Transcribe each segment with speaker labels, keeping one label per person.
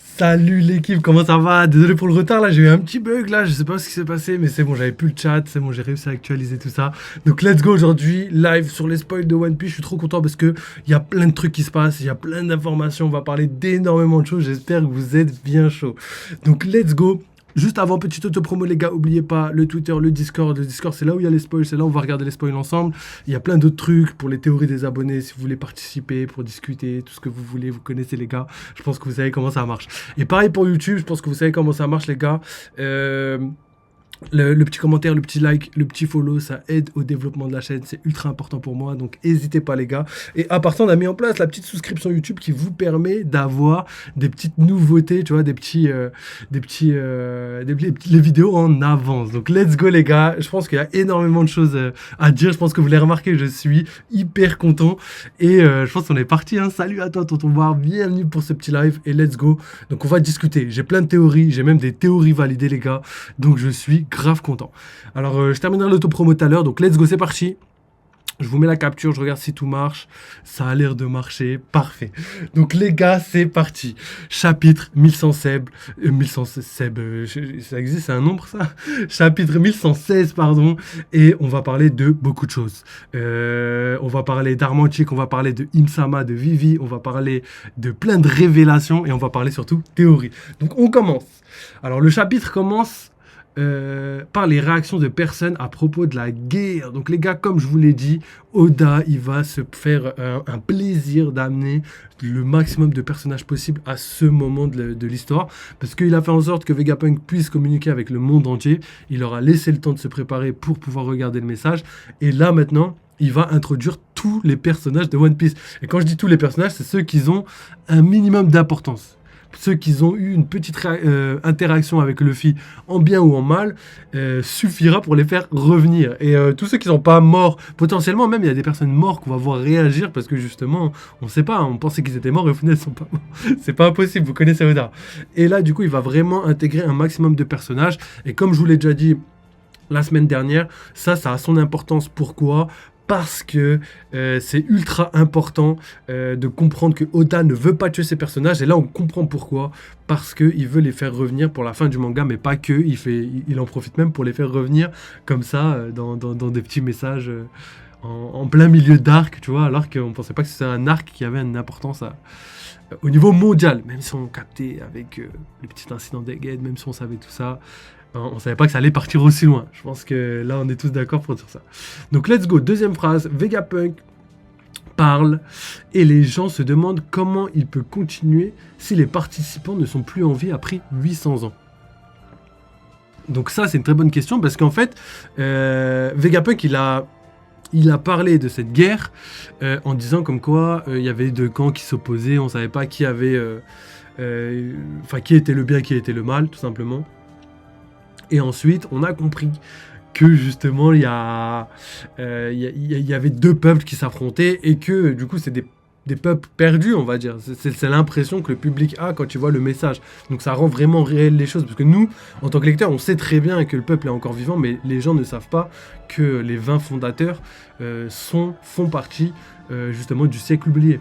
Speaker 1: Salut l'équipe, comment ça va? Désolé pour le retard, là j'ai eu un petit bug là, je sais pas ce qui s'est passé, mais c'est bon, j'avais plus le chat, c'est bon, j'ai réussi à actualiser tout ça. Donc let's go aujourd'hui, live sur les spoils de One Piece, je suis trop content parce que il y a plein de trucs qui se passent, il y a plein d'informations, on va parler d'énormément de choses, j'espère que vous êtes bien chaud. Donc let's go. Juste avant, petite auto-promo, les gars, oubliez pas le Twitter, le Discord. Le Discord, c'est là où il y a les spoils, c'est là où on va regarder les spoils ensemble. Il y a plein d'autres trucs pour les théories des abonnés, si vous voulez participer, pour discuter, tout ce que vous voulez. Vous connaissez, les gars. Je pense que vous savez comment ça marche. Et pareil pour YouTube, je pense que vous savez comment ça marche, les gars. Le petit commentaire, le petit like, le petit follow, ça aide au développement de la chaîne, c'est ultra important pour moi, donc n'hésitez pas les gars. Et à part ça, on a mis en place la petite souscription YouTube qui vous permet d'avoir des petites nouveautés, tu vois, les vidéos en avance. Donc let's go les gars, je pense qu'il y a énormément de choses à dire, je pense que vous l'avez remarqué, je suis hyper content. Et je pense qu'on est parti, hein. Salut à toi tonton Bar, bienvenue pour ce petit live et let's go. Donc on va discuter, j'ai plein de théories, j'ai même des théories validées les gars, donc je suis grave content. Alors, je terminerai l'autopromo tout à l'heure. Donc, let's go, c'est parti. Je vous mets la capture, je regarde si tout marche. Ça a l'air de marcher. Parfait. Donc, les gars, c'est parti. Chapitre 1116. Ça existe, c'est un nombre, ça? Chapitre 1116, pardon. Et on va parler de beaucoup de choses. On va parler d'Armantique, on va parler de Imsama, de Vivi. On va parler de plein de révélations. Et on va parler surtout théorie. Donc, on commence. Alors, le chapitre commence par les réactions de personnes à propos de la guerre. Donc les gars, comme je vous l'ai dit, Oda, il va se faire un plaisir d'amener le maximum de personnages possible à ce moment de l'histoire, parce qu'il a fait en sorte que Vegapunk puisse communiquer avec le monde entier. Il leur a laissé le temps de se préparer pour pouvoir regarder le message. Et là maintenant, il va introduire tous les personnages de One Piece. Et quand je dis tous les personnages, c'est ceux qui ont un minimum d'importance. Ceux qui ont eu une petite interaction avec Luffy, en bien ou en mal, suffira pour les faire revenir. Et tous ceux qui ne sont pas morts, potentiellement même, il y a des personnes mortes qu'on va voir réagir parce que justement, on ne sait pas, on pensait qu'ils étaient morts et au final, ils ne sont pas morts. C'est pas impossible, vous connaissez Oda. Et là, du coup, il va vraiment intégrer un maximum de personnages. Et comme je vous l'ai déjà dit la semaine dernière, ça a son importance. Pourquoi ? Parce que c'est ultra important de comprendre que Oda ne veut pas tuer ses personnages. Et là, on comprend pourquoi. Parce qu'il veut les faire revenir pour la fin du manga, mais pas que. Il en profite même pour les faire revenir comme ça, dans des petits messages en plein milieu d'arc, tu vois, alors qu'on ne pensait pas que c'était un arc qui avait une importance au niveau mondial. Même si on captait avec le petit incident d'Egghead, même si on savait tout ça. On ne savait pas que ça allait partir aussi loin. Je pense que là, on est tous d'accord pour dire ça. Donc, let's go. Deuxième phrase. Vegapunk parle et les gens se demandent comment il peut continuer si les participants ne sont plus en vie après 800 ans. Donc ça, c'est une très bonne question parce qu'en fait, Vegapunk, il a parlé de cette guerre en disant comme quoi il y avait deux camps qui s'opposaient. On ne savait pas qui avait... qui était le bien, qui était le mal, tout simplement. Et ensuite, on a compris que justement, il y avait deux peuples qui s'affrontaient et que du coup, c'est des peuples perdus, on va dire. C'est l'impression que le public a quand il voit le message. Donc ça rend vraiment réel les choses. Parce que nous, en tant que lecteurs, on sait très bien que le peuple est encore vivant, mais les gens ne savent pas que les 20 fondateurs font partie justement du siècle oublié.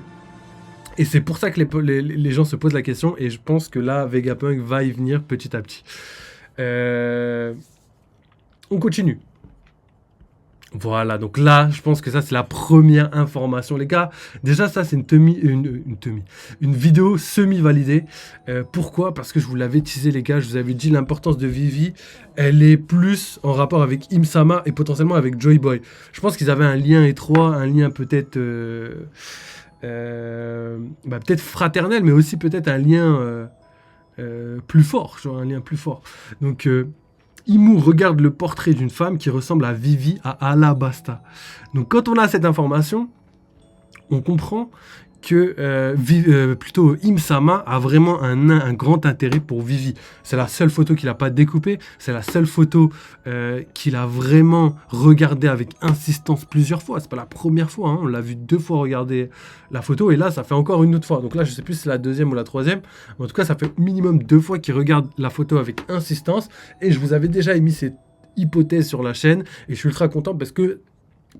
Speaker 1: Et c'est pour ça que les gens se posent la question. Et je pense que là, Vegapunk va y venir petit à petit. On continue. Voilà, donc là, je pense que ça, c'est la première information. Les gars, déjà, ça, c'est une vidéo semi-validée. Pourquoi ? Parce que je vous l'avais teasé, les gars. Je vous avais dit l'importance de Vivi. Elle est plus en rapport avec Imsama et potentiellement avec Joy Boy. Je pense qu'ils avaient un lien étroit, un lien peut-être... peut-être fraternel, mais aussi peut-être un lien... plus fort, genre un lien plus fort. Donc, Imu regarde le portrait d'une femme qui ressemble à Vivi à Alabasta. Donc, quand on a cette information, on comprend que plutôt Imsama a vraiment un grand intérêt pour Vivi. C'est la seule photo qu'il n'a pas découpée, c'est la seule photo qu'il a vraiment regardée avec insistance plusieurs fois. C'est pas la première fois, hein. On l'a vu 2 fois regarder la photo et là ça fait encore une autre fois. Donc là je sais plus si c'est la deuxième ou la troisième, mais en tout cas ça fait minimum 2 fois qu'il regarde la photo avec insistance et je vous avais déjà émis cette hypothèse sur la chaîne et je suis ultra content parce que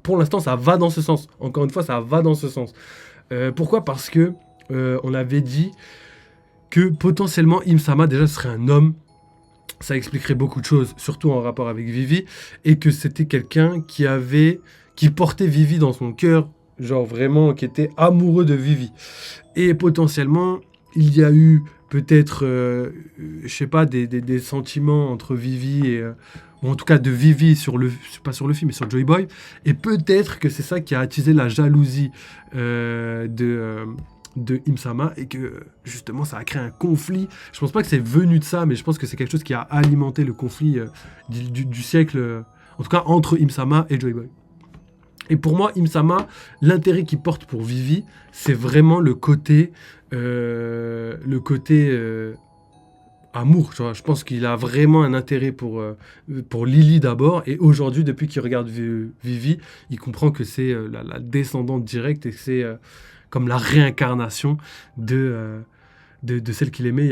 Speaker 1: pour l'instant ça va dans ce sens. Encore une fois ça va dans ce sens. Pourquoi ? Parce que on avait dit que potentiellement Imsama déjà serait un homme. Ça expliquerait beaucoup de choses, surtout en rapport avec Vivi, et que c'était quelqu'un qui portait Vivi dans son cœur, genre vraiment, qui était amoureux de Vivi. Et potentiellement, il y a eu peut-être, je sais pas, des sentiments entre Vivi et, ou en tout cas de Vivi pas sur le film, mais sur Joy Boy, et peut-être que c'est ça qui a attisé la jalousie de Imsama et que justement ça a créé un conflit. Je pense pas que c'est venu de ça, mais je pense que c'est quelque chose qui a alimenté le conflit du siècle, en tout cas entre Imsama et Joy Boy. Et pour moi, Imsama, l'intérêt qu'il porte pour Vivi, c'est vraiment le côté amour. Tu vois. Je pense qu'il a vraiment un intérêt pour Lily d'abord. Et aujourd'hui, depuis qu'il regarde Vivi, il comprend que c'est la descendante directe et que c'est comme la réincarnation de celle qu'il aimait il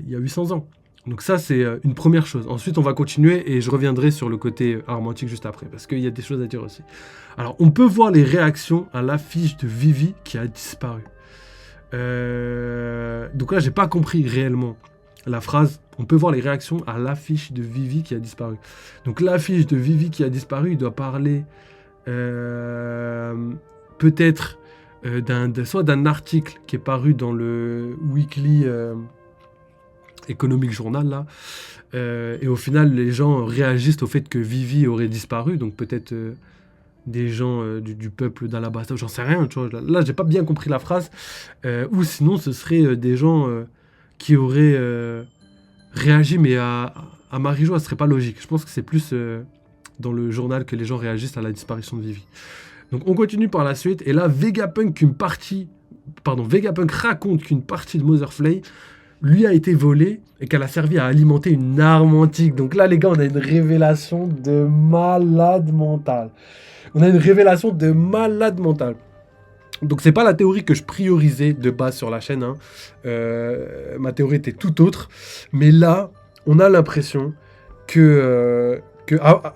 Speaker 1: y a 800 ans. Donc ça, c'est une première chose. Ensuite, on va continuer et je reviendrai sur le côté romantique juste après, parce qu'il y a des choses à dire aussi. Alors, on peut voir les réactions à l'affiche de Vivi qui a disparu. Donc là, j'ai pas compris réellement la phrase. On peut voir les réactions à l'affiche de Vivi qui a disparu. Donc l'affiche de Vivi qui a disparu, il doit parler peut-être soit d'un article qui est paru dans le Weekly Economic Journal là, et au final les gens réagissent au fait que Vivi aurait disparu, donc peut-être des gens du peuple d'Alabasta, j'en sais rien, tu vois, là j'ai pas bien compris la phrase, ou sinon ce serait des gens qui auraient réagi, mais à Marie-Jo, ce serait pas logique. Je pense que c'est plus dans le journal que les gens réagissent à la disparition de Vivi. Donc on continue par la suite, et là Vegapunk raconte qu'une partie de Motherflay lui a été volée et qu'elle a servi à alimenter une arme antique. Donc là les gars, on a une révélation de malade mental. Donc c'est pas la théorie que je priorisais de base sur la chaîne, hein. Ma théorie était tout autre, mais là on a l'impression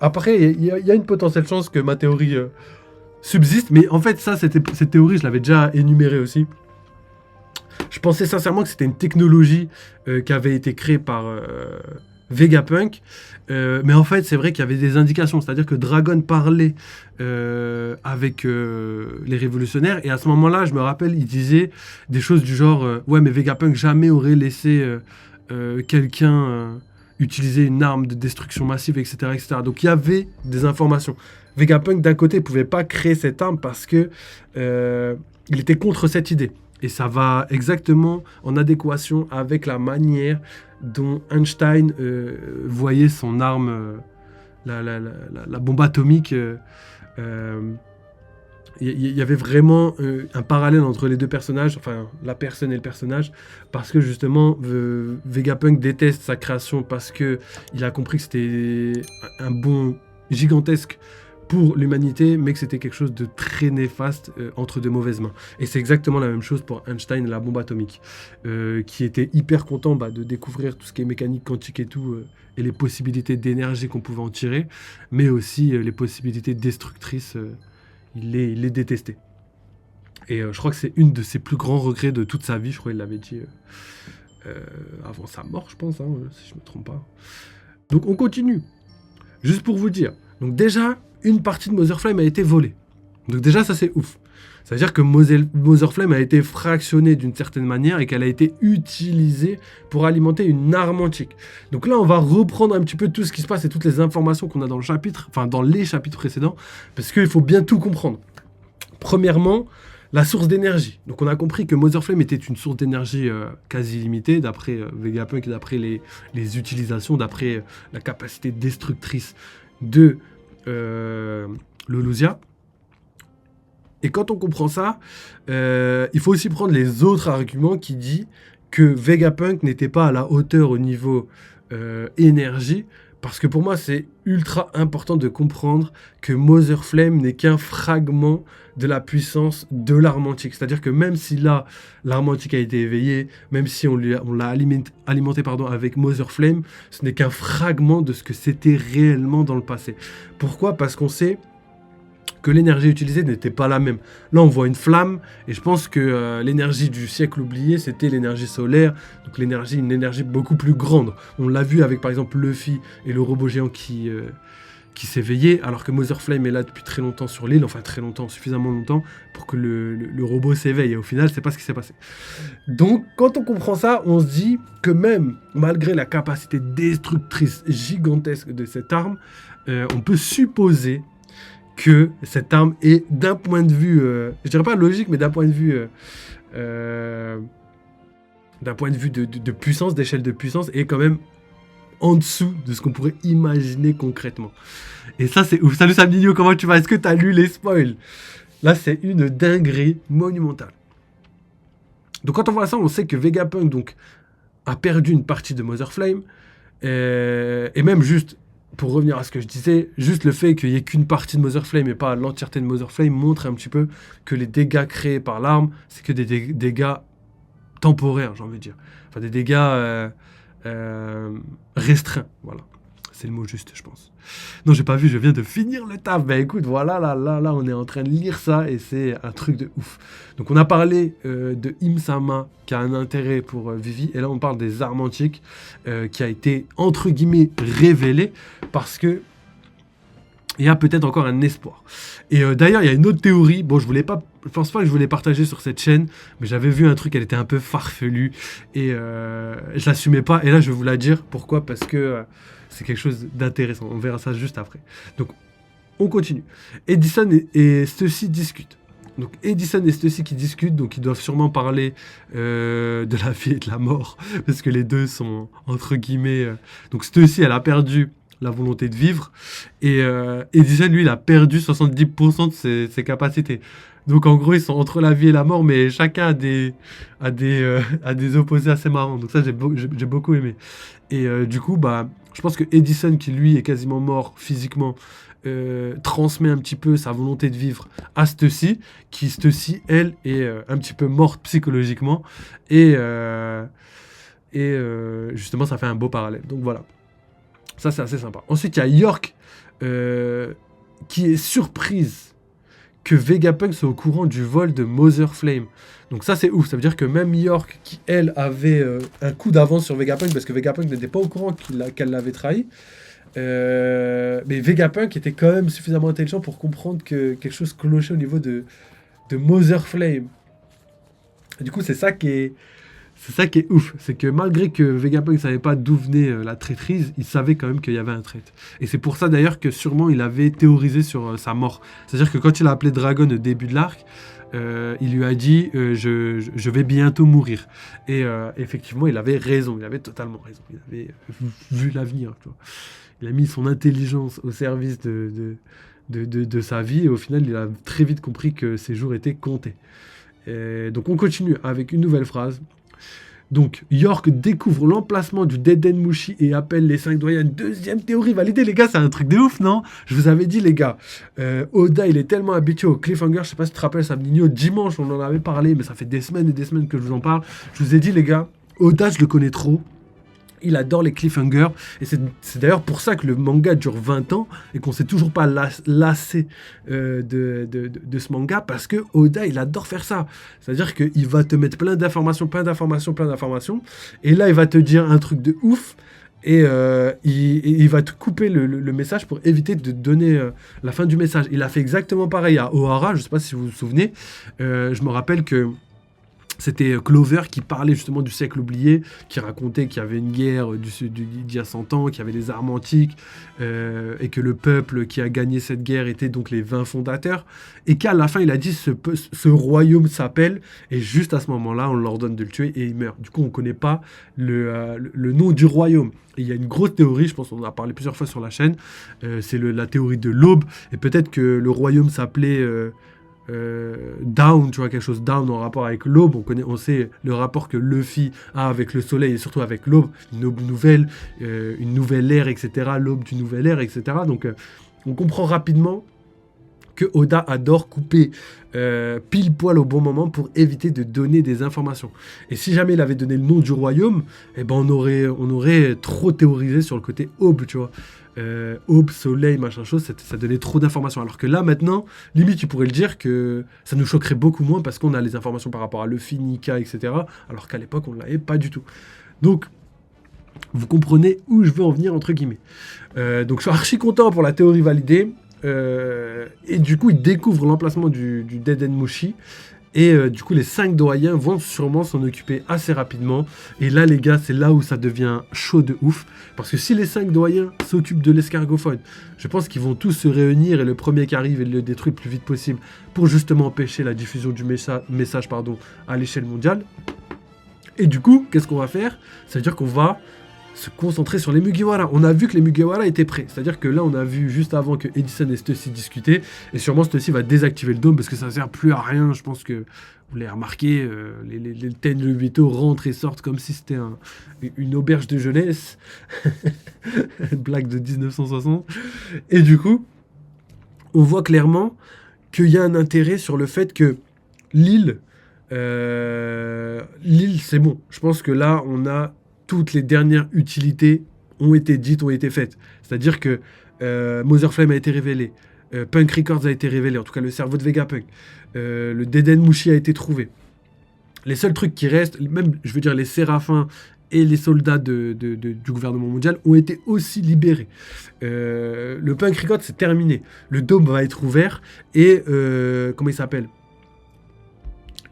Speaker 1: après il y a une potentielle chance que ma théorie subsiste, mais en fait cette théorie je l'avais déjà énumérée aussi. Je pensais sincèrement que c'était une technologie qui avait été créée par Vegapunk, mais en fait c'est vrai qu'il y avait des indications, c'est-à-dire que Dragon parlait avec les révolutionnaires, et à ce moment-là je me rappelle il disait des choses du genre ouais mais Vegapunk jamais aurait laissé quelqu'un utiliser une arme de destruction massive, etc., etc. Donc il y avait des informations. Vegapunk d'un côté pouvait pas créer cette arme parce que il était contre cette idée. Et ça va exactement en adéquation avec la manière dont Einstein voyait son arme, la bombe atomique. Il y avait vraiment un parallèle entre les deux personnages, enfin la personne et le personnage, parce que justement Vegapunk déteste sa création parce que il a compris que c'était un bond gigantesque pour l'humanité, mais que c'était quelque chose de très néfaste entre de mauvaises mains. Et c'est exactement la même chose pour Einstein et la bombe atomique, qui était hyper content de découvrir tout ce qui est mécanique quantique et tout, et les possibilités d'énergie qu'on pouvait en tirer, mais aussi les possibilités destructrices, il les détestait. Et je crois que c'est une de ses plus grands regrets de toute sa vie, je crois qu'il l'avait dit avant sa mort, je pense, hein, si je ne me trompe pas. Donc on continue. Juste pour vous dire, donc déjà, une partie de Motherflame a été volée. Donc déjà, ça c'est ouf. Ça veut dire que Motherflame a été fractionnée d'une certaine manière et qu'elle a été utilisée pour alimenter une arme antique. Donc là, on va reprendre un petit peu tout ce qui se passe et toutes les informations qu'on a dans le chapitre, enfin dans les chapitres précédents, parce qu'il faut bien tout comprendre. Premièrement, la source d'énergie. Donc on a compris que Motherflame était une source d'énergie quasi illimitée, d'après Vegapunk et d'après les utilisations, d'après la capacité destructrice de Loluzia. Et quand on comprend ça, il faut aussi prendre les autres arguments qui disent que Vegapunk n'était pas à la hauteur au niveau énergie, parce que pour moi c'est ultra important de comprendre que Motherflame n'est qu'un fragment de la puissance de l'arme antique. C'est-à-dire que même si là, l'arme antique a été éveillée, même si on l'a alimenté avec Motherflame, ce n'est qu'un fragment de ce que c'était réellement dans le passé. Pourquoi ? Parce qu'on sait que l'énergie utilisée n'était pas la même. Là, on voit une flamme, et je pense que l'énergie du siècle oublié, c'était l'énergie solaire, donc une énergie beaucoup plus grande. On l'a vu avec, par exemple, Luffy et le robot géant qui s'éveillait, alors que Mother Flame est là depuis très longtemps sur l'île, enfin très longtemps, suffisamment longtemps, pour que le robot s'éveille, et au final, c'est pas ce qui s'est passé. Donc, quand on comprend ça, on se dit que même, malgré la capacité destructrice gigantesque de cette arme, on peut supposer que cette arme est, d'un point de vue, je dirais pas logique, mais d'un point de vue de puissance, d'échelle de puissance, est quand même en dessous de ce qu'on pourrait imaginer concrètement. Et ça, c'est ouf. Salut Samnino, comment tu vas? Est-ce que tu as lu les spoils? Là, c'est une dinguerie monumentale. Donc, quand on voit ça, on sait que Vegapunk donc, a perdu une partie de Mother Flame. Et même juste, pour revenir à ce que je disais, juste le fait qu'il n'y ait qu'une partie de Mother Flame et pas l'entièreté de Mother Flame montre un petit peu que les dégâts créés par l'arme, c'est que des dégâts temporaires, j'ai envie de dire. Enfin, des dégâts restreints, voilà. C'est le mot juste, je pense. Non, j'ai pas vu, je viens de finir le taf. Ben écoute, voilà, là, on est en train de lire ça et c'est un truc de ouf. Donc on a parlé de Im-sama qui a un intérêt pour Vivi, et là on parle des armes antiques qui a été, entre guillemets, révélé parce que il y a peut-être encore un espoir. Et d'ailleurs, il y a une autre théorie. Bon, je pense pas que je voulais partager sur cette chaîne, mais j'avais vu un truc, elle était un peu farfelue et je l'assumais pas. Et là, je vais vous la dire. Pourquoi? Parce que c'est quelque chose d'intéressant. On verra ça juste après. Donc, on continue. Edison et Stussy discutent. Donc, Edison et Stussy qui discutent, donc ils doivent sûrement parler de la vie et de la mort, parce que les deux sont, entre guillemets... Donc, Stussy, elle a perdu la volonté de vivre, et Edison, lui, il a perdu 70% de ses capacités. Donc, en gros, ils sont entre la vie et la mort, mais chacun a des opposés assez marrants. Donc ça, j'ai beaucoup aimé. Et du coup, bah, je pense que Edison, qui lui est quasiment mort physiquement, transmet un petit peu sa volonté de vivre à Stussy, qui Stussy, elle, est un petit peu morte psychologiquement. Et justement, ça fait un beau parallèle. Donc voilà. Ça, c'est assez sympa. Ensuite, il y a York qui est surprise que Vegapunk soit au courant du vol de Mother Flame. Donc ça, c'est ouf. Ça veut dire que même York, qui, elle, avait un coup d'avance sur Vegapunk, parce que Vegapunk n'était pas au courant qu'elle l'avait trahi, mais Vegapunk était quand même suffisamment intelligent pour comprendre que quelque chose clochait au niveau de Mother Flame. Et du coup, c'est ça qui est ouf, c'est que malgré que Vegapunk ne savait pas d'où venait la traîtrise, il savait quand même qu'il y avait un traître. Et c'est pour ça d'ailleurs que sûrement il avait théorisé sur sa mort. C'est-à-dire que quand il a appelé Dragon au début de l'arc, il lui a dit je vais bientôt mourir. Et effectivement, il avait raison, il avait totalement raison. Il avait vu l'avenir. Tu vois. Il a mis son intelligence au service de sa vie, et au final, il a très vite compris que ses jours étaient comptés. Et donc on continue avec une nouvelle phrase. Donc, York découvre l'emplacement du Deden Mushi et appelle les 5 doyens. Deuxième théorie validée, les gars, c'est un truc de ouf, non? Je vous avais dit, les gars, Oda, il est tellement habitué au cliffhanger, je sais pas si tu te rappelles, Samnino, dimanche, on en avait parlé, mais ça fait des semaines et des semaines que je vous en parle. Je vous ai dit, les gars, Oda, je le connais trop. Il adore les cliffhangers, et c'est d'ailleurs pour ça que le manga dure 20 ans et qu'on s'est toujours pas lassé de ce manga, parce que Oda, il adore faire ça. C'est-à-dire qu'il va te mettre plein d'informations, et là, il va te dire un truc de ouf, et il va te couper le message pour éviter de te donner la fin du message. Il a fait exactement pareil à Ohara, je sais pas si vous vous souvenez, je me rappelle que c'était Clover qui parlait justement du siècle oublié, qui racontait qu'il y avait une guerre d'il y a 100 ans, qu'il y avait des armes antiques, et que le peuple qui a gagné cette guerre était donc les 20 fondateurs, et qu'à la fin il a dit ce royaume s'appelle, et juste à ce moment-là on leur donne de le tuer et il meurt. Du coup on ne connaît pas le nom du royaume. Et il y a une grosse théorie, je pense qu'on en a parlé plusieurs fois sur la chaîne, c'est la théorie de l'aube, et peut-être que le royaume s'appelait... Down, tu vois, quelque chose Down en rapport avec l'aube. On sait le rapport que Luffy a avec le soleil et surtout avec l'aube, une aube nouvelle, une nouvelle ère, etc. L'aube du nouvel ère, etc. Donc on comprend rapidement que Oda adore couper pile poil au bon moment pour éviter de donner des informations. Et si jamais il avait donné le nom du royaume, eh ben on aurait trop théorisé sur le côté aube, tu vois. Aube, soleil, machin chose, ça donnait trop d'informations. Alors que là, maintenant, limite, tu pourrais le dire que ça nous choquerait beaucoup moins parce qu'on a les informations par rapport à Luffy, Nika, etc. Alors qu'à l'époque, on ne l'avait pas du tout. Donc, vous comprenez où je veux en venir, entre guillemets. Donc, je suis archi content pour la théorie validée. Et du coup, il découvre l'emplacement du Dead End Mushi. Et du coup, les 5 doyens vont sûrement s'en occuper assez rapidement. Et là, les gars, c'est là où ça devient chaud de ouf. Parce que si les 5 doyens s'occupent de l'escargophone, je pense qu'ils vont tous se réunir et le premier qui arrive et le détruit le plus vite possible pour justement empêcher la diffusion du message à l'échelle mondiale. Et du coup, qu'est-ce qu'on va faire? Ça veut dire qu'on va se concentrer sur les Mugiwara. On a vu que les Mugiwara étaient prêts. C'est-à-dire que là, on a vu juste avant que Edison et Stussy discutaient. Et sûrement, Stussy va désactiver le dôme parce que ça ne sert plus à rien. Je pense que vous l'avez remarqué, les Tenryubito rentrent et sortent comme si c'était une auberge de jeunesse. Blague de 1960. Et du coup, on voit clairement qu'il y a un intérêt sur le fait que l'île, c'est bon. Je pense que là, on a toutes les dernières utilités ont été dites, ont été faites. C'est-à-dire que Mother Flame a été révélé, Punk Records a été révélé, en tout cas le cerveau de Vegapunk, le Dead End Mushi a été trouvé. Les seuls trucs qui restent, même je veux dire les Séraphins et les soldats du gouvernement mondial ont été aussi libérés. Le Punk Records c'est terminé, le dôme va être ouvert et comment il s'appelle ?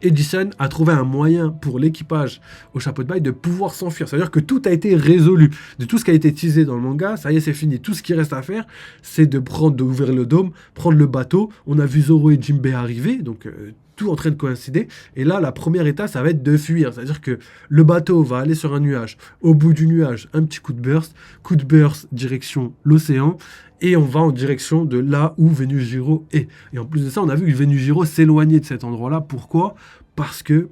Speaker 1: Edison a trouvé un moyen pour l'équipage au chapeau de paille de pouvoir s'enfuir. C'est-à-dire que tout a été résolu. De tout ce qui a été teasé dans le manga, ça y est, c'est fini. Tout ce qui reste à faire, c'est d'ouvrir le dôme, prendre le bateau. On a vu Zoro et Jinbei arriver, donc tout en train de coïncider. Et là, la première étape, ça va être de fuir. C'est-à-dire que le bateau va aller sur un nuage. Au bout du nuage, un petit coup de burst direction l'océan. Et on va en direction de là où Venujiro est. Et en plus de ça, on a vu que Venujiro s'éloignait de cet endroit-là. Pourquoi ? Parce que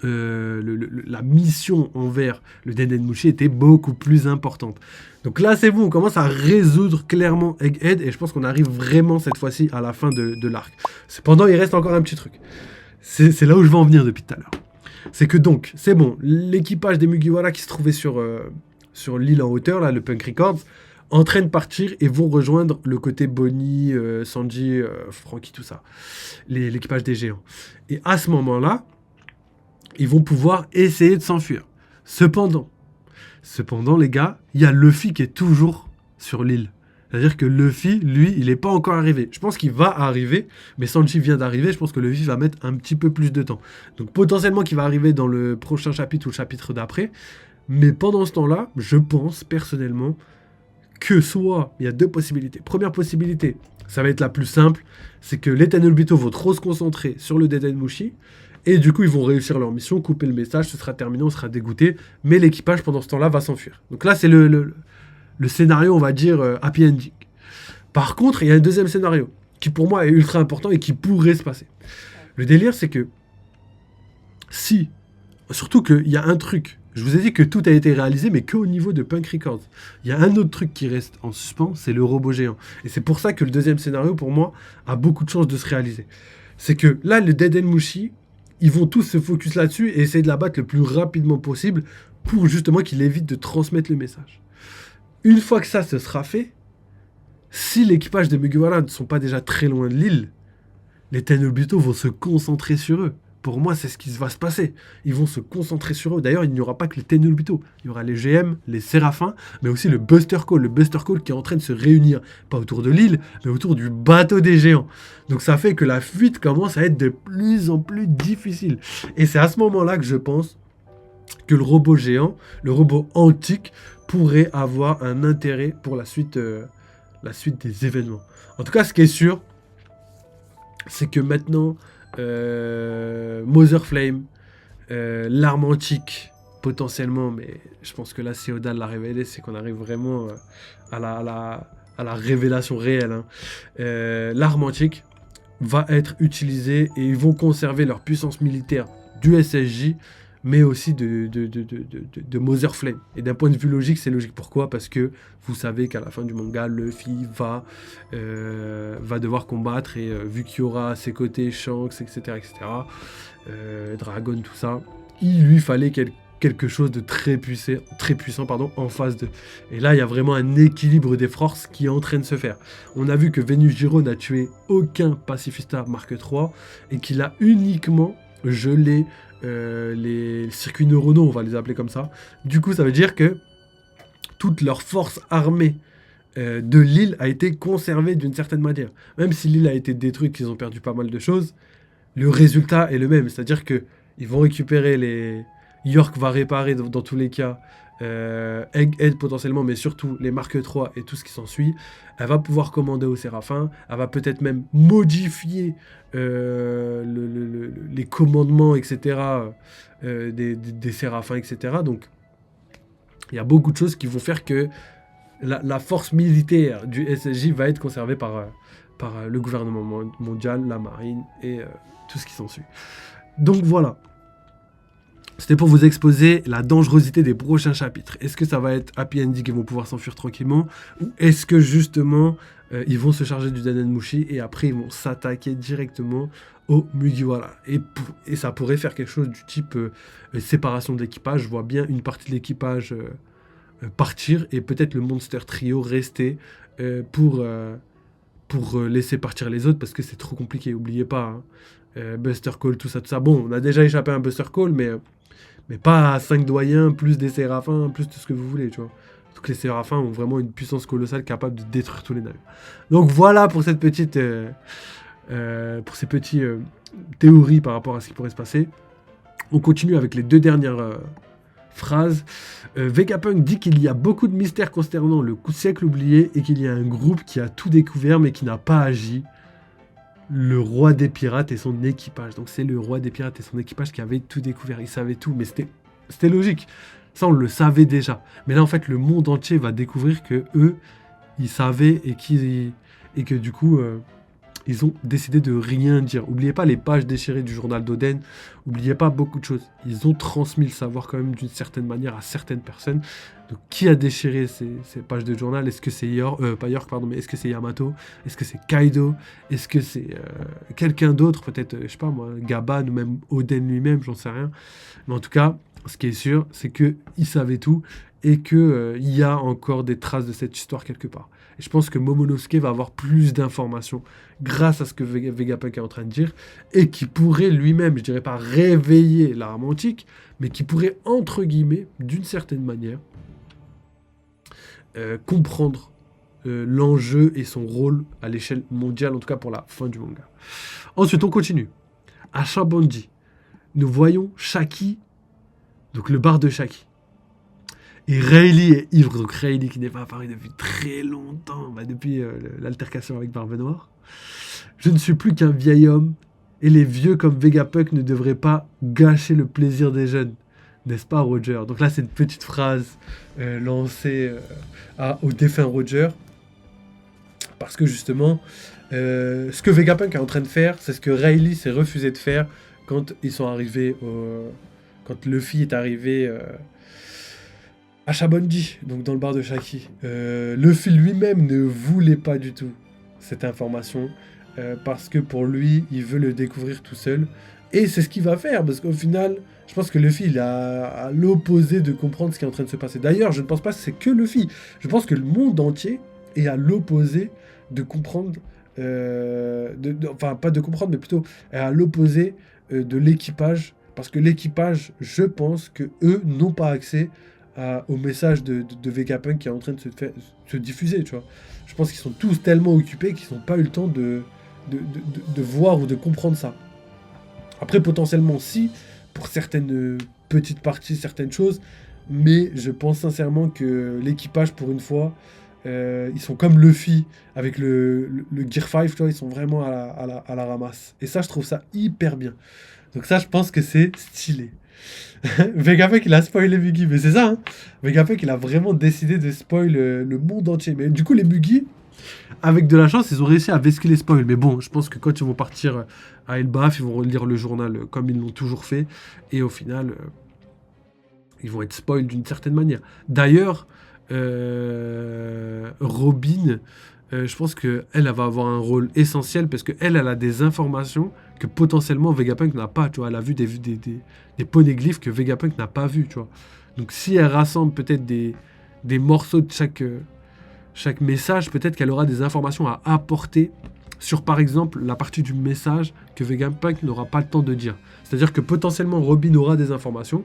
Speaker 1: la mission envers le Dead End Mushi était beaucoup plus importante. Donc là, c'est bon, on commence à résoudre clairement Egghead. Et je pense qu'on arrive vraiment cette fois-ci à la fin de l'arc. Cependant, il reste encore un petit truc. C'est là où je veux en venir depuis tout à l'heure. C'est que donc, c'est bon, l'équipage des Mugiwara qui se trouvait sur l'île en hauteur, là, le Punk Records, en train de partir et vont rejoindre le côté Bonnie, Sanji, Franky, tout ça. L'équipage des géants. Et à ce moment-là, ils vont pouvoir essayer de s'enfuir. Cependant, les gars, il y a Luffy qui est toujours sur l'île. C'est-à-dire que Luffy, lui, il n'est pas encore arrivé. Je pense qu'il va arriver, mais Sanji vient d'arriver. Je pense que Luffy va mettre un petit peu plus de temps. Donc potentiellement qu'il va arriver dans le prochain chapitre ou le chapitre d'après. Mais pendant ce temps-là, je pense personnellement que soit, il y a deux possibilités. Première possibilité, ça va être la plus simple, c'est que les Tenryubito vont trop se concentrer sur le Dead End Mushi, et du coup ils vont réussir leur mission, couper le message, ce sera terminé, on sera dégoûté, mais l'équipage pendant ce temps-là va s'enfuir. Donc là c'est le scénario, on va dire, happy ending. Par contre, il y a un deuxième scénario, qui pour moi est ultra important et qui pourrait se passer. Le délire c'est que, surtout qu'il y a un truc, je vous ai dit que tout a été réalisé, mais qu'au niveau de Punk Records. Il y a un autre truc qui reste en suspens, c'est le robot géant. Et c'est pour ça que le deuxième scénario, pour moi, a beaucoup de chances de se réaliser. C'est que là, le Dead End Mushi, ils vont tous se focus là-dessus et essayer de la battre le plus rapidement possible pour justement qu'il évite de transmettre le message. Une fois que ça se sera fait, si l'équipage des Mugiwara ne sont pas déjà très loin de l'île, les Tenryubito vont se concentrer sur eux. Pour moi, c'est ce qui va se passer. Ils vont se concentrer sur eux. D'ailleurs, il n'y aura pas que les Tenryubito. Il y aura les GM, les Séraphins, mais aussi le Buster Call. Le Buster Call qui est en train de se réunir, pas autour de l'île, mais autour du bateau des géants. Donc ça fait que la fuite commence à être de plus en plus difficile. Et c'est à ce moment-là que je pense que le robot géant, le robot antique, pourrait avoir un intérêt pour la suite des événements. En tout cas, ce qui est sûr, c'est que maintenant... Mother Flame, l'arme antique potentiellement, mais je pense que là si Oda l'a révélé, c'est qu'on arrive vraiment à la révélation réelle, hein. L'arme antique va être utilisée et ils vont conserver leur puissance militaire du SSJ mais aussi de Mother Flame. Et d'un point de vue logique, c'est logique. Pourquoi? Parce que vous savez qu'à la fin du manga, Luffy va devoir combattre, et vu qu'il y aura à ses côtés Shanks, etc., Dragon, tout ça, il lui fallait quelque chose de très puissant, pardon, en face de. Et là, il y a vraiment un équilibre des forces qui est en train de se faire. On a vu que Venus-Giro n'a tué aucun pacifista Mark III et qu'il a uniquement gelé les circuits neuronaux, on va les appeler comme ça. Du coup, ça veut dire que toute leur force armée de l'île a été conservée d'une certaine manière. Même si l'île a été détruite, qu'ils ont perdu pas mal de choses, le résultat est le même. C'est-à-dire que ils vont récupérer les... York va réparer dans tous les cas Egghead potentiellement, mais surtout les Mark 3 et tout ce qui s'ensuit. Elle va pouvoir commander au Séraphin. Elle va peut-être même modifier les commandements, etc. Des Séraphins, etc. Donc, il y a beaucoup de choses qui vont faire que la force militaire du SSJ va être conservée par le gouvernement mondial, la marine et tout ce qui s'ensuit. Donc voilà. C'était pour vous exposer la dangerosité des prochains chapitres. Est-ce que ça va être happy ending et vont pouvoir s'enfuir tranquillement, ou est-ce que justement ils vont se charger du Danenmushi et après ils vont s'attaquer directement au Mugiwara, et ça pourrait faire quelque chose du type séparation de l'équipage. Je vois bien une partie de l'équipage partir et peut-être le Monster Trio rester pour laisser partir les autres, parce que c'est trop compliqué. Oubliez pas, hein, Buster Call, tout ça. Bon, on a déjà échappé à un Buster Call, mais pas à 5 doyens, plus des séraphins, plus tout ce que vous voulez, tu vois. Surtout que les séraphins ont vraiment une puissance colossale capable de détruire tous les navires. Donc voilà pour cette petite... pour ces petites théories par rapport à ce qui pourrait se passer. On continue avec les deux dernières phrases. Vegapunk dit qu'il y a beaucoup de mystères concernant le siècle oublié et qu'il y a un groupe qui a tout découvert mais qui n'a pas agi. Le roi des pirates et son équipage. Donc c'est le roi des pirates et son équipage qui avait tout découvert. Ils savaient tout, mais c'était logique. Ça, on le savait déjà. Mais là, en fait, le monde entier va découvrir que eux, ils savaient et que du coup, ils ont décidé de rien dire. Oubliez pas les pages déchirées du journal d'Oden. Oubliez pas beaucoup de choses. Ils ont transmis le savoir quand même d'une certaine manière à certaines personnes. Donc, qui a déchiré ces pages de journal? Est-ce que c'est pas York, pardon, mais est-ce que c'est Yamato? Est-ce que c'est Kaido? Est-ce que c'est quelqu'un d'autre? Peut-être, je sais pas moi, Gaban ou même Oden lui-même, j'en sais rien. Mais en tout cas, ce qui est sûr, c'est qu'ils savaient tout et qu'il y a encore des traces de cette histoire quelque part. Et je pense que Momonosuke va avoir plus d'informations grâce à ce que Vegapunk est en train de dire, et qui pourrait lui-même, je dirais pas réveiller l'arme antique, mais qui pourrait, entre guillemets, d'une certaine manière, comprendre l'enjeu et son rôle à l'échelle mondiale, en tout cas pour la fin du manga. Ensuite, on continue. À Shabanji, nous voyons Shaki, donc le bar de Shaki. Et Rayleigh est ivre, donc Rayleigh qui n'est pas apparu depuis très longtemps, depuis l'altercation avec Barbe Noire. Je ne suis plus qu'un vieil homme, et les vieux comme Vegapunk ne devraient pas gâcher le plaisir des jeunes. N'est-ce pas, Roger? Donc là, c'est une petite phrase lancée au défunt Roger. Parce que justement, ce que Vegapunk est en train de faire, c'est ce que Rayleigh s'est refusé de faire quand ils sont arrivés quand Luffy est arrivé à Shabanji, donc dans le bar de Shaki. Luffy lui-même ne voulait pas du tout cette information, parce que pour lui, il veut le découvrir tout seul. Et c'est ce qu'il va faire, parce qu'au final, je pense que Luffy, il est à l'opposé de comprendre ce qui est en train de se passer. D'ailleurs, je ne pense pas que c'est que Luffy. Je pense que le monde entier est à l'opposé de comprendre... enfin, pas de comprendre, mais plutôt à l'opposé de l'équipage. Parce que l'équipage, je pense que eux n'ont pas accès au message de Vegapunk qui est en train de se diffuser, tu vois. Je pense qu'ils sont tous tellement occupés qu'ils n'ont pas eu le temps de voir ou de comprendre ça. Après, potentiellement, si, pour certaines petites parties, certaines choses, mais je pense sincèrement que l'équipage, pour une fois, ils sont comme Luffy avec le Gear 5, tu vois, ils sont vraiment à la ramasse. Et ça, je trouve ça hyper bien. Donc ça, je pense que c'est stylé. Vegapunk, il a spoilé les Buggy, mais c'est ça, hein. Vegapunk, il a vraiment décidé de spoil le monde entier. Mais du coup, les Buggy, avec de la chance, ils ont réussi à vesquer les spoils. Mais bon, je pense que quand ils vont partir à Elbaf, ils vont relire le journal comme ils l'ont toujours fait. Et au final, Ils vont être spoil d'une certaine manière. D'ailleurs, Robin, je pense qu'elle elle va avoir un rôle essentiel parce qu'elle a des informations que potentiellement Vegapunk n'a pas. Tu vois, elle a vu des poneglyphes que Vegapunk n'a pas vu. Tu vois. Donc si elle rassemble peut-être des morceaux de chaque message, peut-être qu'elle aura des informations à apporter sur, par exemple, la partie du message que Vegapunk n'aura pas le temps de dire. C'est-à-dire que potentiellement Robin aura des informations,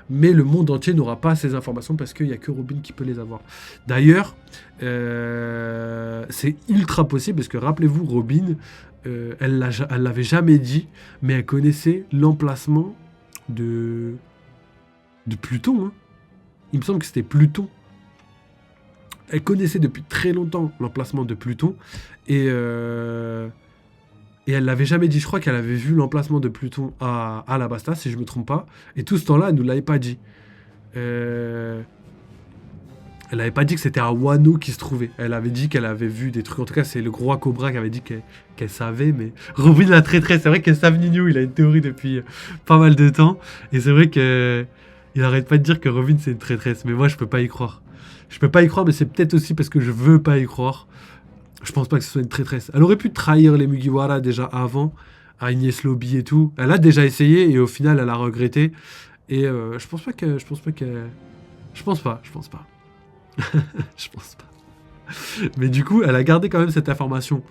Speaker 1: mais le monde entier n'aura pas ces informations parce qu'il n'y a que Robin qui peut les avoir. D'ailleurs, c'est ultra possible parce que rappelez-vous, Robin, elle l'avait jamais dit, mais elle connaissait l'emplacement de Pluton. Hein. Il me semble que c'était Pluton. Elle connaissait depuis très longtemps l'emplacement de Pluton et elle l'avait jamais dit. Je crois qu'elle avait vu l'emplacement de Pluton à Alabasta, si je me trompe pas. Et tout ce temps-là, elle nous l'avait pas dit. Elle n'avait pas dit que c'était à Wano qui se trouvait. Elle avait dit qu'elle avait vu des trucs. En tout cas, c'est le gros Cobra qui avait dit qu'elle savait. Mais Robin la traîtresse, c'est vrai que Sam Nino, il a une théorie depuis pas mal de temps. Et c'est vrai qu'il arrête pas de dire que Robin c'est une traîtresse. Mais moi, je peux pas y croire. Je peux pas y croire, mais c'est peut-être aussi parce que je veux pas y croire. Je pense pas que ce soit une traîtresse. Elle aurait pu trahir les Mugiwara déjà avant, à Agnès Lobby et tout. Elle a déjà essayé et au final, elle a regretté. Et je pense pas. Je pense pas. Je pense pas. Mais du coup, elle a gardé quand même cette information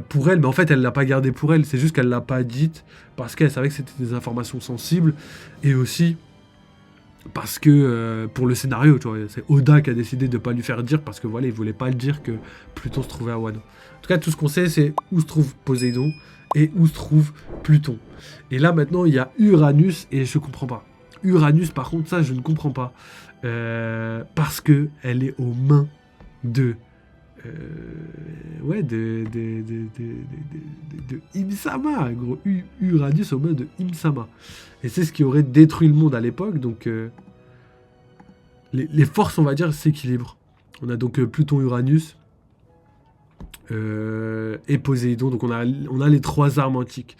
Speaker 1: pour elle. Mais en fait, elle l'a pas gardée pour elle. C'est juste qu'elle l'a pas dite parce qu'elle savait que c'était des informations sensibles. Et aussi parce que pour le scénario, tu vois, c'est Oda qui a décidé de pas lui faire dire parce que voilà, il voulait pas le dire que Pluton se trouvait à Wano. En tout cas, tout ce qu'on sait, c'est où se trouve Poséidon et où se trouve Pluton. Et là, maintenant, il y a Uranus et je comprends pas. Uranus, par contre, ça, je ne comprends pas. Parce que elle est aux mains de Im-sama, gros. Uranus aux mains de Im-sama. Et c'est ce qui aurait détruit le monde à l'époque. Donc les forces, on va dire, s'équilibrent. On a donc Pluton-Uranus et Poséidon. Donc on a les trois armes antiques.